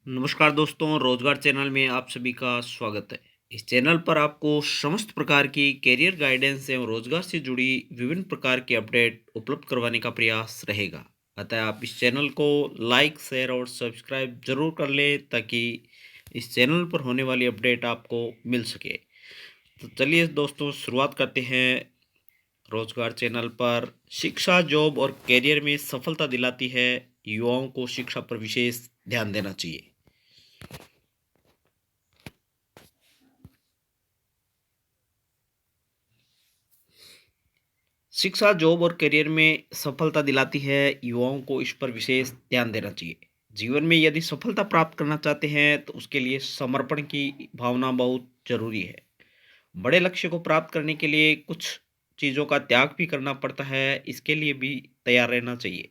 नमस्कार दोस्तों, रोजगार चैनल में आप सभी का स्वागत है। इस चैनल पर आपको समस्त प्रकार की कैरियर गाइडेंस एवं रोजगार से जुड़ी विभिन्न प्रकार की अपडेट उपलब्ध करवाने का प्रयास रहेगा। अतः आप इस चैनल को लाइक, शेयर और सब्सक्राइब जरूर कर लें ताकि इस चैनल पर होने वाली अपडेट आपको मिल सके। तो चलिए दोस्तों, शुरुआत करते हैं। रोजगार चैनल पर शिक्षा, जॉब और कैरियर में सफलता दिलाती है। युवाओं को शिक्षा पर विशेष ध्यान देना चाहिए। शिक्षा, जॉब और करियर में सफलता दिलाती है। युवाओं को इस पर विशेष ध्यान देना चाहिए। जीवन में यदि सफलता प्राप्त करना चाहते हैं तो उसके लिए समर्पण की भावना बहुत जरूरी है। बड़े लक्ष्य को प्राप्त करने के लिए कुछ चीज़ों का त्याग भी करना पड़ता है। इसके लिए भी तैयार रहना चाहिए।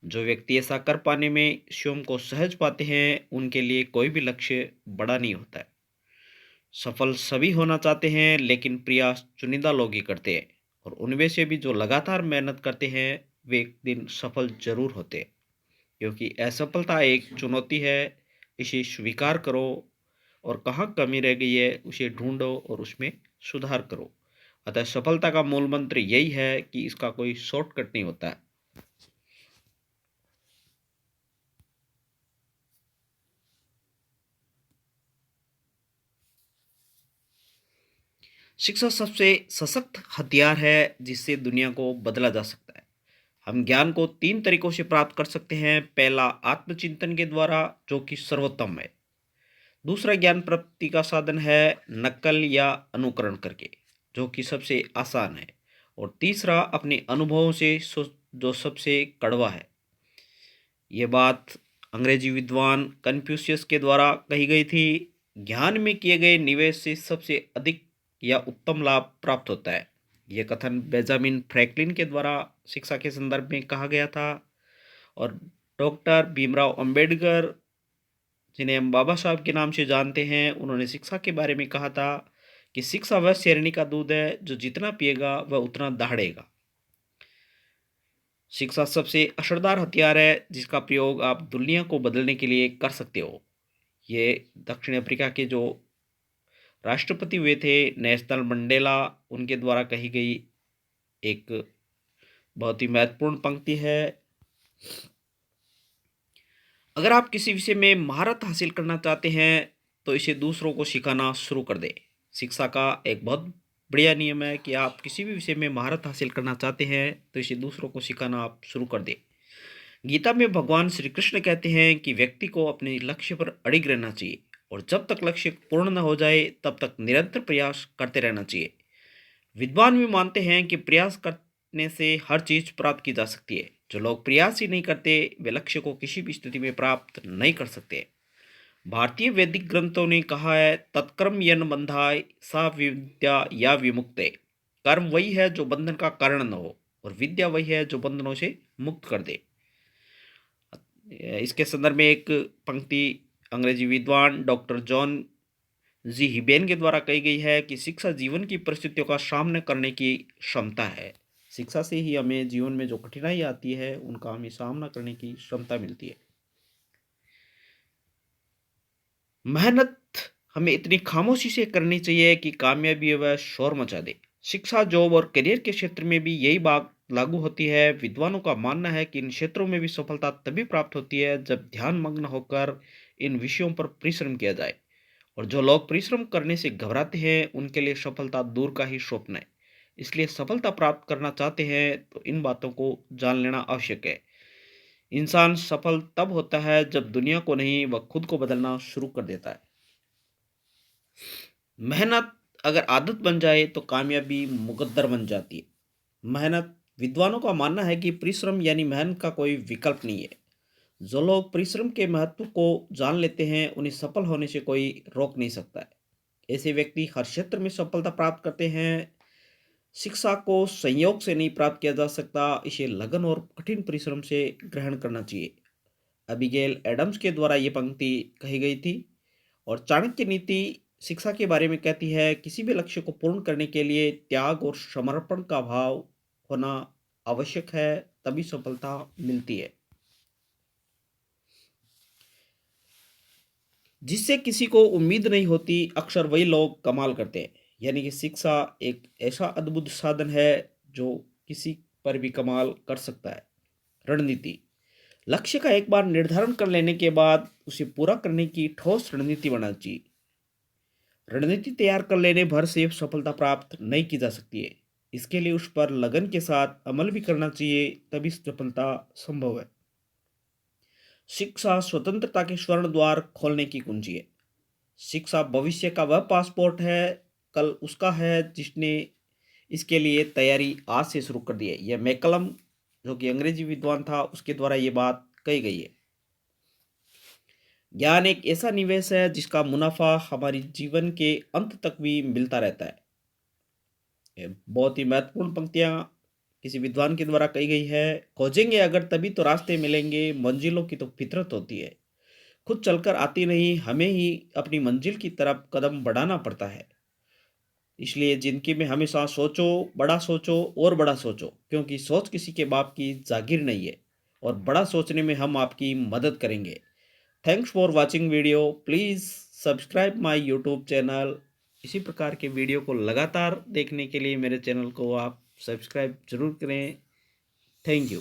जो व्यक्ति ऐसा कर पाने में स्वयं को सहज पाते हैं उनके लिए कोई भी लक्ष्य बड़ा नहीं होता है। सफल सभी होना चाहते हैं लेकिन प्रयास चुनिंदा लोग ही करते हैं। और उनमें से भी जो लगातार मेहनत करते हैं वे एक दिन सफल जरूर होते हैं। क्योंकि असफलता एक चुनौती है। इसे स्वीकार करो और कहाँ कमी रह गई है उसे ढूंढो और उसमें सुधार करो। अतः सफलता का मूल मंत्र यही है कि इसका कोई शॉर्टकट नहीं होता है। शिक्षा सबसे सशक्त हथियार है जिससे दुनिया को बदला जा सकता है। हम ज्ञान को तीन तरीकों से प्राप्त कर सकते हैं। पहला, आत्मचिंतन के द्वारा, जो कि सर्वोत्तम है। दूसरा, ज्ञान प्राप्ति का साधन है नकल या अनुकरण करके, जो कि सबसे आसान है। और तीसरा, अपने अनुभवों से, जो सबसे कड़वा है। ये बात अंग्रेजी विद्वान कन्फ्यूशियस के द्वारा कही गई थी। ज्ञान में किए गए निवेश से सबसे अधिक या उत्तम लाभ प्राप्त होता है। यह कथन बेंजामिन फ्रैंकलिन के द्वारा शिक्षा के संदर्भ में कहा गया था। और डॉक्टर भीमराव अंबेडकर, जिन्हें हम बाबा साहब के नाम से जानते हैं, उन्होंने शिक्षा के बारे में कहा था कि शिक्षा वह शेरनी का दूध है जो जितना पिएगा वह उतना दहाड़ेगा। शिक्षा सबसे असरदार हथियार है जिसका प्रयोग आप दुनिया को बदलने के लिए कर सकते हो। ये दक्षिण अफ्रीका के जो राष्ट्रपति हुए थे, नेल्सन मंडेला, उनके द्वारा कही गई एक बहुत ही महत्वपूर्ण पंक्ति है। अगर आप किसी विषय में महारत हासिल करना चाहते हैं तो इसे दूसरों को सिखाना शुरू कर दें। शिक्षा का एक बहुत बढ़िया नियम है कि आप किसी भी विषय में महारत हासिल करना चाहते हैं तो इसे दूसरों को सिखाना आप शुरू कर दें। गीता में भगवान श्री कृष्ण कहते हैं कि व्यक्ति को अपने लक्ष्य पर अड़िग रहना चाहिए और जब तक लक्ष्य पूर्ण न हो जाए तब तक निरंतर प्रयास करते रहना चाहिए। विद्वान भी मानते हैं कि प्रयास करने से हर चीज प्राप्त की जा सकती है। जो लोग प्रयास ही नहीं करते वे लक्ष्य को किसी भी स्थिति में प्राप्त नहीं कर सकते। भारतीय वैदिक ग्रंथों ने कहा है, तत्कर्म यन बंधाय सा विद्या या विमुक्ते। कर्म वही है जो बंधन का कारण न हो और विद्या वही है जो बंधनों से मुक्त कर दे। इसके संदर्भ में एक पंक्ति अंग्रेजी विद्वान डॉक्टर जॉन जी हिबेन के द्वारा कही गई है कि शिक्षा जीवन की परिस्थितियों का सामना करने की क्षमता है। शिक्षा से ही हमें जीवन में जो कठिनाई आती है उनका हमें सामना करने की क्षमता मिलती है। मेहनत हमें इतनी खामोशी से करनी चाहिए कि कामयाबी वह शोर मचा दे। शिक्षा, जॉब और करियर के क्षेत्र में भी यही बात लागू होती है। विद्वानों का मानना है कि इन क्षेत्रों में भी सफलता तभी प्राप्त होती है जब ध्यान मग्न होकर इन विषयों पर परिश्रम किया जाए। और जो लोग परिश्रम करने से घबराते हैं उनके लिए सफलता दूर का ही स्वप्न है। इसलिए सफलता प्राप्त करना चाहते हैं तो इन बातों को जान लेना आवश्यक है। इंसान सफल तब होता है जब दुनिया को नहीं वह खुद को बदलना शुरू कर देता है। मेहनत अगर आदत बन जाए तो कामयाबी मुकद्दर बन जाती है। मेहनत, विद्वानों का मानना है कि परिश्रम यानी मेहनत का कोई विकल्प नहीं है। जो लोग परिश्रम के महत्व को जान लेते हैं उन्हें सफल होने से कोई रोक नहीं सकता है। ऐसे व्यक्ति हर क्षेत्र में सफलता प्राप्त करते हैं। शिक्षा को संयोग से नहीं प्राप्त किया जा सकता, इसे लगन और कठिन परिश्रम से ग्रहण करना चाहिए। अबिगेल एडम्स के द्वारा ये पंक्ति कही गई थी। और चाणक्य नीति शिक्षा के बारे में कहती है, किसी भी लक्ष्य को पूर्ण करने के लिए त्याग और समर्पण का भाव होना आवश्यक है, तभी सफलता मिलती है। जिससे किसी को उम्मीद नहीं होती, अक्सर वही लोग कमाल करते हैं। यानी कि शिक्षा एक ऐसा अद्भुत साधन है जो किसी पर भी कमाल कर सकता है। रणनीति, लक्ष्य का एक बार निर्धारण कर लेने के बाद उसे पूरा करने की ठोस रणनीति बनानी चाहिए। रणनीति तैयार कर लेने भर से सफलता प्राप्त नहीं की जा सकती है। इसके लिए उस पर लगन के साथ अमल भी करना चाहिए, तभी सफलता संभव है। शिक्षा स्वतंत्रता के स्वर्ण द्वार खोलने की कुंजी है। शिक्षा भविष्य का वह पासपोर्ट है, कल उसका है जिसने इसके लिए तैयारी आज से शुरू कर दी है। यह मैकलम, जो कि अंग्रेजी विद्वान था, उसके द्वारा ये बात कही गई है। ज्ञान एक ऐसा निवेश है जिसका मुनाफा हमारी जीवन के अंत तक भी मिलता रहता है। ये बहुत ही महत्वपूर्ण पंक्तियां किसी विद्वान के द्वारा कही गई है। खोजेंगे अगर तभी तो रास्ते मिलेंगे, मंजिलों की तो फितरत होती है, खुद चलकर आती नहीं, हमें ही अपनी मंजिल की तरफ कदम बढ़ाना पड़ता है। इसलिए जिंदगी में हमेशा सोचो, बड़ा सोचो और बड़ा सोचो, क्योंकि सोच किसी के बाप की जागीर नहीं है और बड़ा सोचने में हम आपकी मदद करेंगे। Thanks for watching video, please subscribe my YouTube channel. इसी प्रकार के वीडियो को लगातार देखने के लिए मेरे चैनल को आप सब्सक्राइब जरूर करें। Thank you.